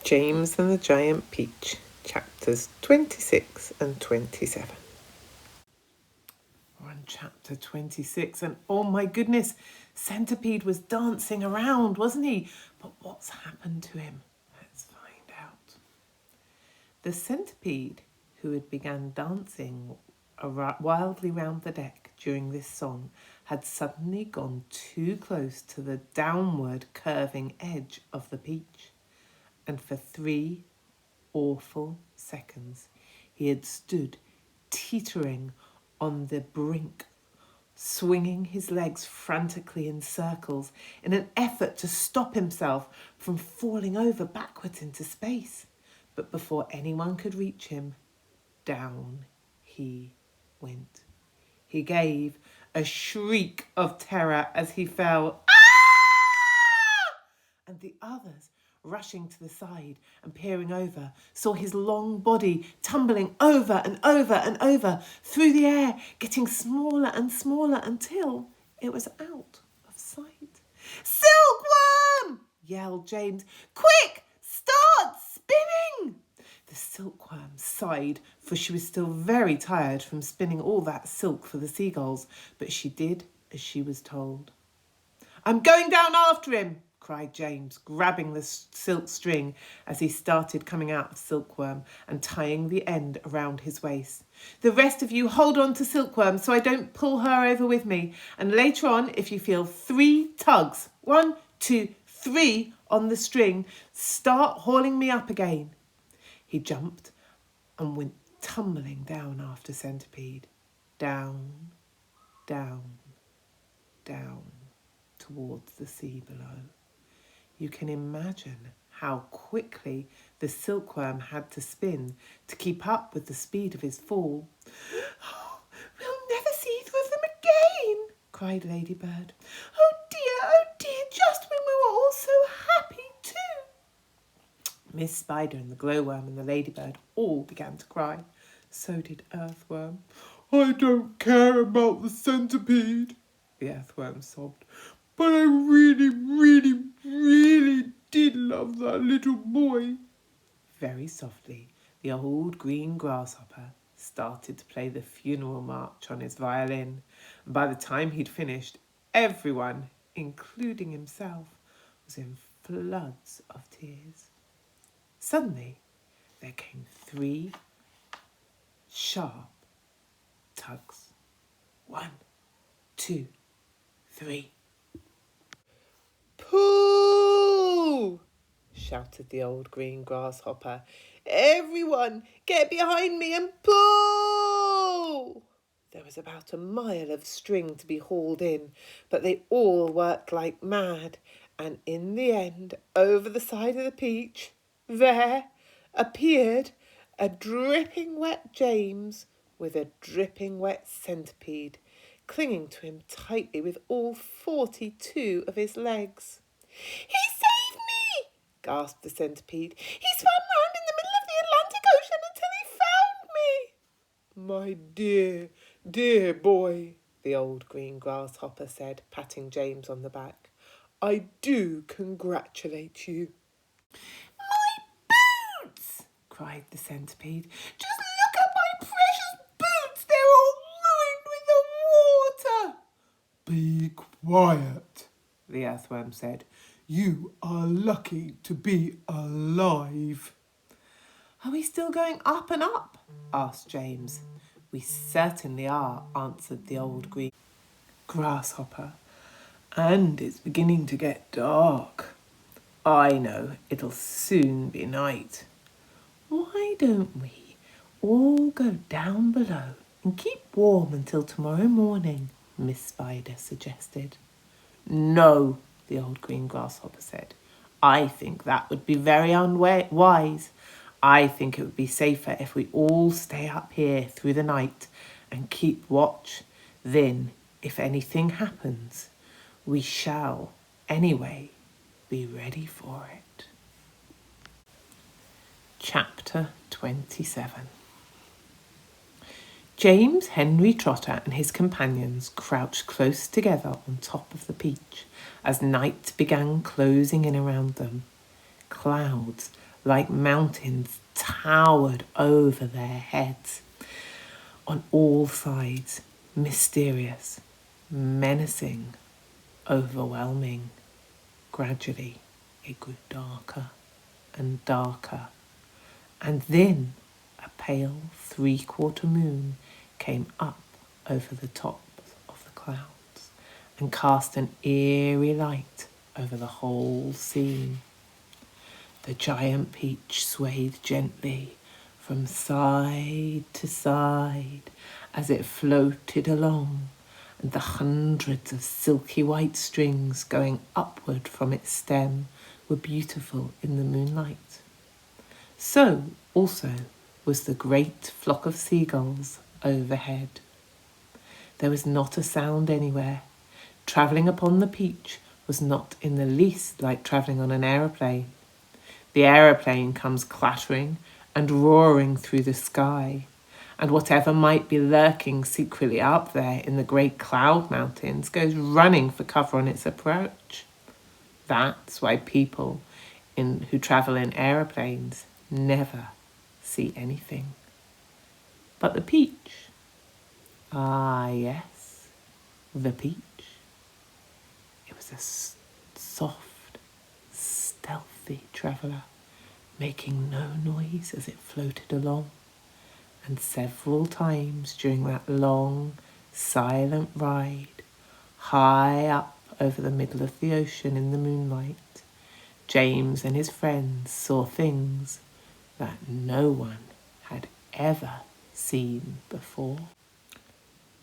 James and the Giant Peach, chapters 26 and 27. We're on chapter 26, and oh my goodness, Centipede was dancing around, wasn't he? But what's happened to him? Let's find out. The centipede, who had begun dancing wildly round the deck during this song, had suddenly gone too close to the downward curving edge of the peach. And for 3 awful seconds, he had stood teetering on the brink, swinging his legs frantically in circles in an effort to stop himself from falling over backwards into space. But before anyone could reach him, down he went. He gave a shriek of terror as he fell. Ah! And the others, rushing to the side and peering over, saw his long body tumbling over and over and over through the air, getting smaller and smaller until it was out of sight. "Silkworm!" yelled James. "Quick, start spinning!" The silkworm sighed, for she was still very tired from spinning all that silk for the seagulls, but she did as she was told. "I'm going down after him," cried James, grabbing the silk string as he started coming out of Silkworm and tying the end around his waist. "The rest of you hold on to Silkworm so I don't pull her over with me. And later on, if you feel 3 tugs, 1, 2, 3 on the string, start hauling me up again." He jumped and went tumbling down after Centipede. Down, down, down towards the sea below. You can imagine how quickly the silkworm had to spin to keep up with the speed of his fall. "Oh, we'll never see either of them again," cried Ladybird. Oh dear, just when we were all so happy too." Miss Spider and the Glowworm and the Ladybird all began to cry. So did Earthworm. "I don't care about the centipede," the Earthworm sobbed. "But I really did love that little boy." Very softly, the old green grasshopper started to play the funeral march on his violin. And by the time he'd finished, everyone, including himself, was in floods of tears. Suddenly, there came 3 sharp tugs. 1, 2, 3. "Pull!" shouted the old green grasshopper. "Everyone, get behind me and pull!" There was about a mile of string to be hauled in, but they all worked like mad, and in the end, over the side of the peach, there appeared a dripping wet James with a dripping wet centipede, clinging to him tightly with all 42 of his legs. "He saved me!" gasped the centipede. "He swam round in the middle of the Atlantic Ocean until he found me." "My dear boy," the old green grasshopper said, patting James on the back. "I do congratulate you." "My boots!" cried the centipede. "Just look at my precious boots! They're all ruined with the water." "Be quiet," the Earthworm said. "You are lucky to be alive." "Are we still going up and up?" asked James. "We certainly are," answered the old green grasshopper. "And it's beginning to get dark. I know it'll soon be night." "Why don't we all go down below and keep warm until tomorrow morning?" Miss Spider suggested. "No," the old green grasshopper said. "I think that would be very unwise. I think it would be safer if we all stay up here through the night and keep watch. Then, if anything happens, we shall, anyway, be ready for it." Chapter 27. James Henry Trotter and his companions crouched close together on top of the peach as night began closing in around them. Clouds like mountains, towered over their heads. On all sides, mysterious, menacing, overwhelming. Gradually, it grew darker and darker, and then a pale 3/4 moon came up over the tops of the clouds and cast an eerie light over the whole scene. The giant peach swayed gently from side to side as it floated along, and the hundreds of silky white strings going upward from its stem were beautiful in the moonlight. So also was the great flock of seagulls overhead. There was not a sound anywhere. Travelling upon the peach was not in the least like travelling on an aeroplane. The aeroplane comes clattering and roaring through the sky, and whatever might be lurking secretly up there in the great cloud mountains goes running for cover on its approach. That's why people who travel in aeroplanes never see anything. But the peach, ah yes, the peach. It was a soft, stealthy traveller, making no noise as it floated along, and several times during that long, silent ride, high up over the middle of the ocean in the moonlight, James and his friends saw things that no one had ever seen before.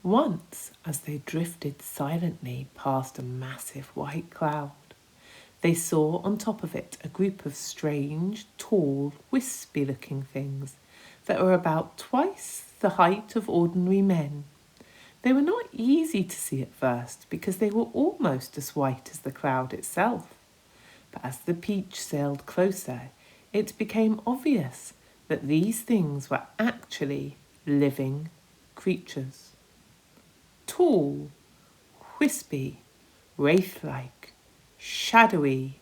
Once, as they drifted silently past a massive white cloud, they saw on top of it a group of strange, tall, wispy-looking things that were about twice the height of ordinary men. They were not easy to see at first because they were almost as white as the cloud itself. But as the peach sailed closer, it became obvious that these things were actually living creatures. Tall, wispy, wraith-like, shadowy,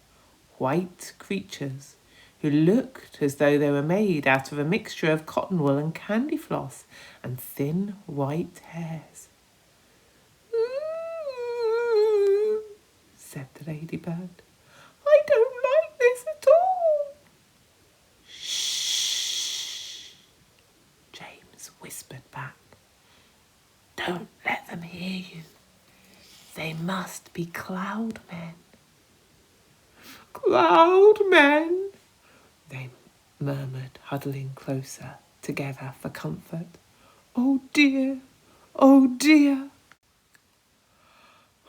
white creatures who looked as though they were made out of a mixture of cotton wool and candy floss and thin white hairs. "Ooh," said the ladybird. "I don't like this at all." "Shh," James whispered back. "Don't let them hear you. They must be cloud men." "Cloud men," they murmured, huddling closer together for comfort. "Oh dear, oh dear."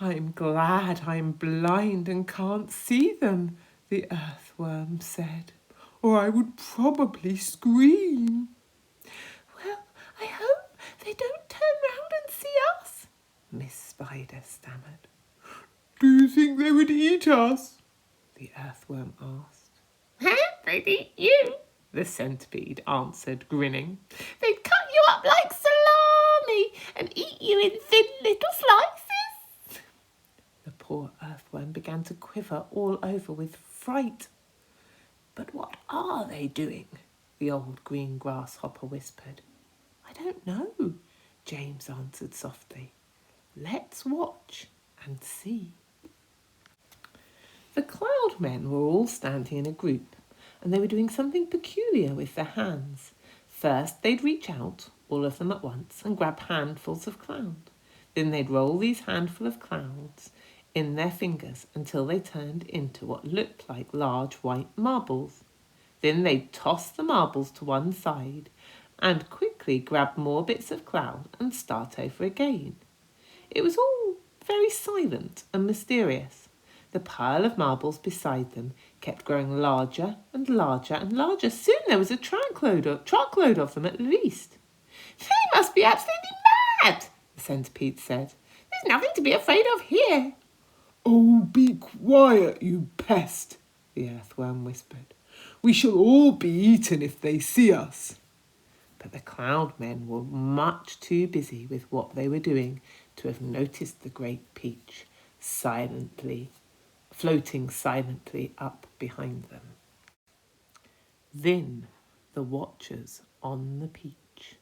"I'm glad I'm blind and can't see them," the earthworm said, "or I would probably scream." "Well, I hope they don't turn round and see us," Miss Spider stammered. "Do you think they would eat us?" the earthworm asked. "They'd eat you," the centipede answered, grinning. "They'd cut you up like salami and eat you in thin little slices." The poor earthworm began to quiver all over with fright. "But what are they doing?" the old green grasshopper whispered. "I don't know," James answered softly. "Let's watch and see." The cloud men were all standing in a group, and they were doing something peculiar with their hands. First, they'd reach out, all of them at once, and grab handfuls of cloud. Then they'd roll these handful of clouds in their fingers until they turned into what looked like large white marbles. Then they'd toss the marbles to one side and quickly grab more bits of cloud and start over again. It was all very silent and mysterious. The pile of marbles beside them kept growing larger and larger and larger. Soon there was a truckload of them at least. "They must be absolutely mad," the centipede said. "There's nothing to be afraid of here." "Oh, be quiet, you pest," the earthworm whispered. "We shall all be eaten if they see us." But the cloud men were much too busy with what they were doing to have noticed the great peach floating silently up behind them. Then the watchers on the peach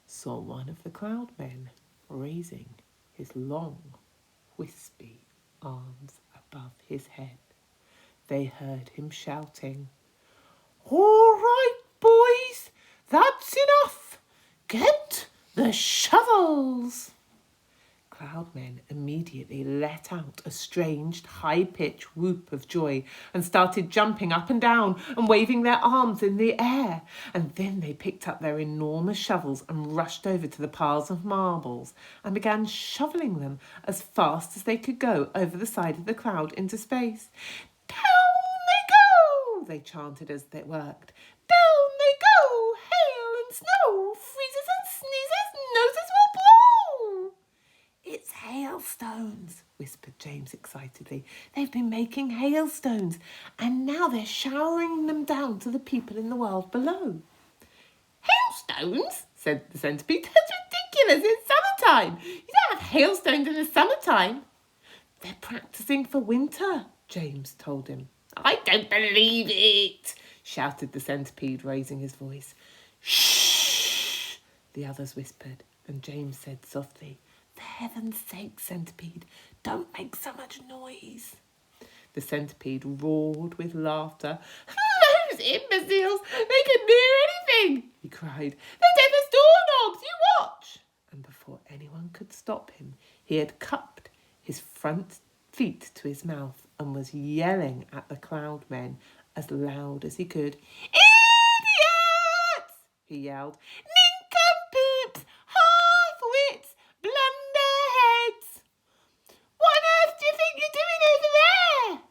saw one of the cloud men raising his long, wispy arms above his head. They heard him shouting, "All right, boys, that's enough. Get the shovels." Cloudmen immediately let out a strange, high-pitched whoop of joy and started jumping up and down and waving their arms in the air. And then they picked up their enormous shovels and rushed over to the piles of marbles and began shoveling them as fast as they could go over the side of the cloud into space. "Down they go!" they chanted as they worked. "Down they go! Hail and snow! Freezes and sneezes! Noses will blow!" "It's hailstones," whispered James excitedly. "They've been making hailstones, and now they're showering them down to the people in the world below." "Hailstones?" said the centipede. "That's ridiculous. It's summertime. You don't have hailstones in the summertime." "They're practicing for winter," James told him. "I don't believe it," shouted the centipede, raising his voice. "Shh," the others whispered, and James said softly, "For heaven's sake, centipede, don't make so much noise." The centipede roared with laughter. "Those imbeciles, they can hear anything," he cried. "They're deaf as doorknobs, you watch." And before anyone could stop him, he had cupped his front feet to his mouth and was yelling at the cloud men as loud as he could. "Idiots!" he yelled. "Nincompoops! Half-wits! Blunderheads! What on earth do you think you're doing over there?"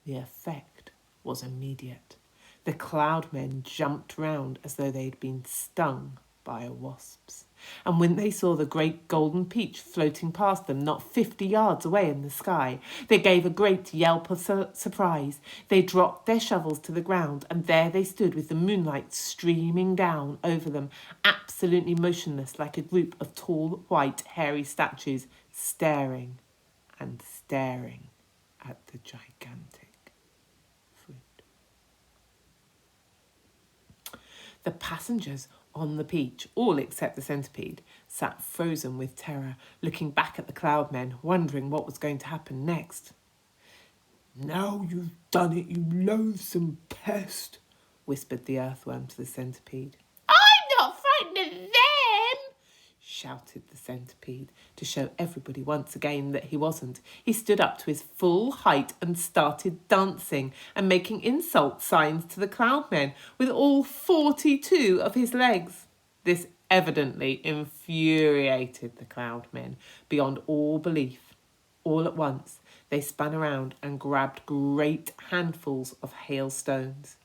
The effect was immediate. The cloud men jumped round as though they'd been stung by wasps. And when they saw the great golden peach floating past them not 50 yards away in the sky, they gave a great yelp of surprise. They dropped their shovels to the ground, and there they stood with the moonlight streaming down over them, absolutely motionless, like a group of tall, white, hairy statues, staring and staring at the gigantic fruit. The passengers on the peach, all except the centipede, sat frozen with terror, looking back at the cloud men, wondering what was going to happen next. "Now you've done it, you loathsome pest," whispered the earthworm to the centipede. "I'm not frightened of them," shouted the centipede, to show everybody once again that he wasn't. He stood up to his full height and started dancing and making insult signs to the cloud men with all 42 of his legs. This evidently infuriated the cloud men beyond all belief. All at once, they spun around and grabbed great handfuls of hailstones.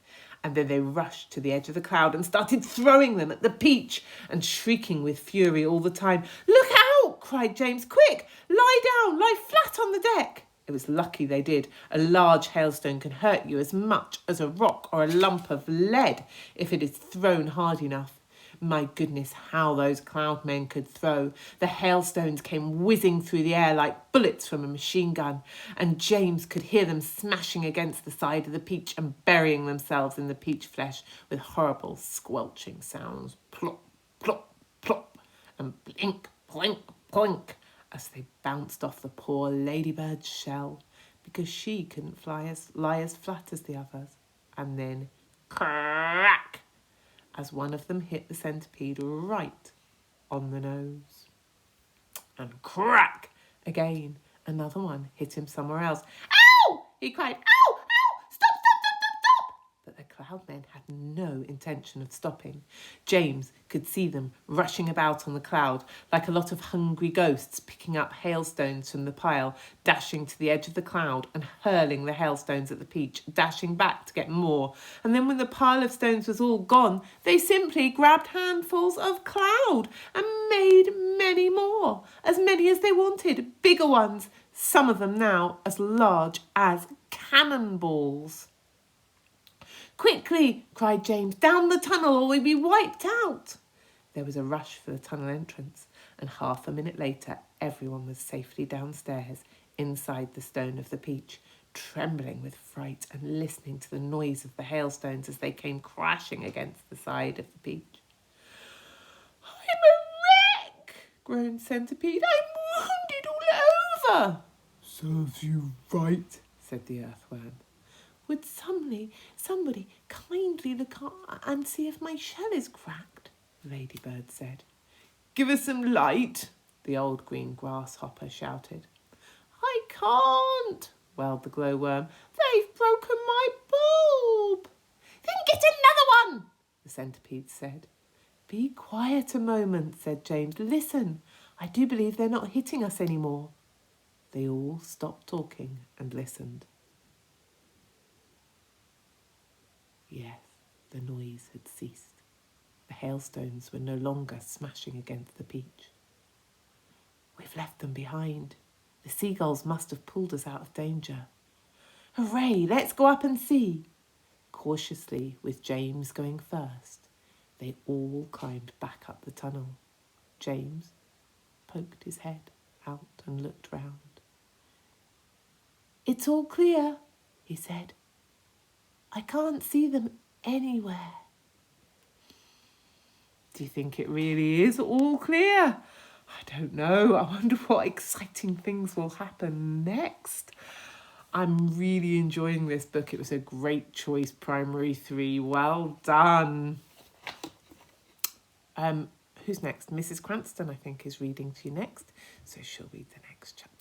And then they rushed to the edge of the cloud and started throwing them at the peach and shrieking with fury all the time. "Look out!" cried James. "Quick! Lie down! Lie flat on the deck!" It was lucky they did. A large hailstone can hurt you as much as a rock or a lump of lead if it is thrown hard enough. My goodness, how those cloud men could throw. The hailstones came whizzing through the air like bullets from a machine gun, and James could hear them smashing against the side of the peach and burying themselves in the peach flesh with horrible squelching sounds. Plop, plop, plop, and blink, plink, plink, as they bounced off the poor ladybird's shell, because she couldn't lie as flat as the others. And then crack, as one of them hit the centipede right on the nose. And crack again, another one hit him somewhere else. "Ow!" he cried. "Ow! Ow! Stop, stop, stop, stop, stop!" But the cloud men had no intention of stopping. James could see them rushing about on the cloud like a lot of hungry ghosts, picking up hailstones from the pile, dashing to the edge of the cloud and hurling the hailstones at the peach, dashing back to get more. And then when the pile of stones was all gone, they simply grabbed handfuls of cloud and made many more, as many as they wanted, bigger ones, some of them now as large as cannonballs. "Quickly," cried James, "down the tunnel or we'll be wiped out." There was a rush for the tunnel entrance, and half a minute later everyone was safely downstairs inside the stone of the peach, trembling with fright and listening to the noise of the hailstones as they came crashing against the side of the peach. I'm a wreck, groaned Centipede. I'm wounded all over. Serves you right, said the earthworm. Would somebody kindly look and see if my shell is cracked, the ladybird said. Give us some light, the old green grasshopper shouted. I can't, wailed the glowworm. They've broken my bulb. Then get another one, the centipede said. Be quiet a moment, said James. Listen, I do believe they're not hitting us anymore. They all stopped talking and listened. Yes, the noise had ceased. The hailstones were no longer smashing against the peach. We've left them behind. The seagulls must have pulled us out of danger. Hooray, let's go up and see. Cautiously, with James going first, they all climbed back up the tunnel. James poked his head out and looked round. It's all clear, he said. I can't see them anywhere. Do you think it really is all clear? I don't know. I wonder what exciting things will happen next. I'm really enjoying this book. It was a great choice, Primary 3. Well done. Who's next? Mrs Cranston, I think, is reading to you next. So she'll read the next chapter.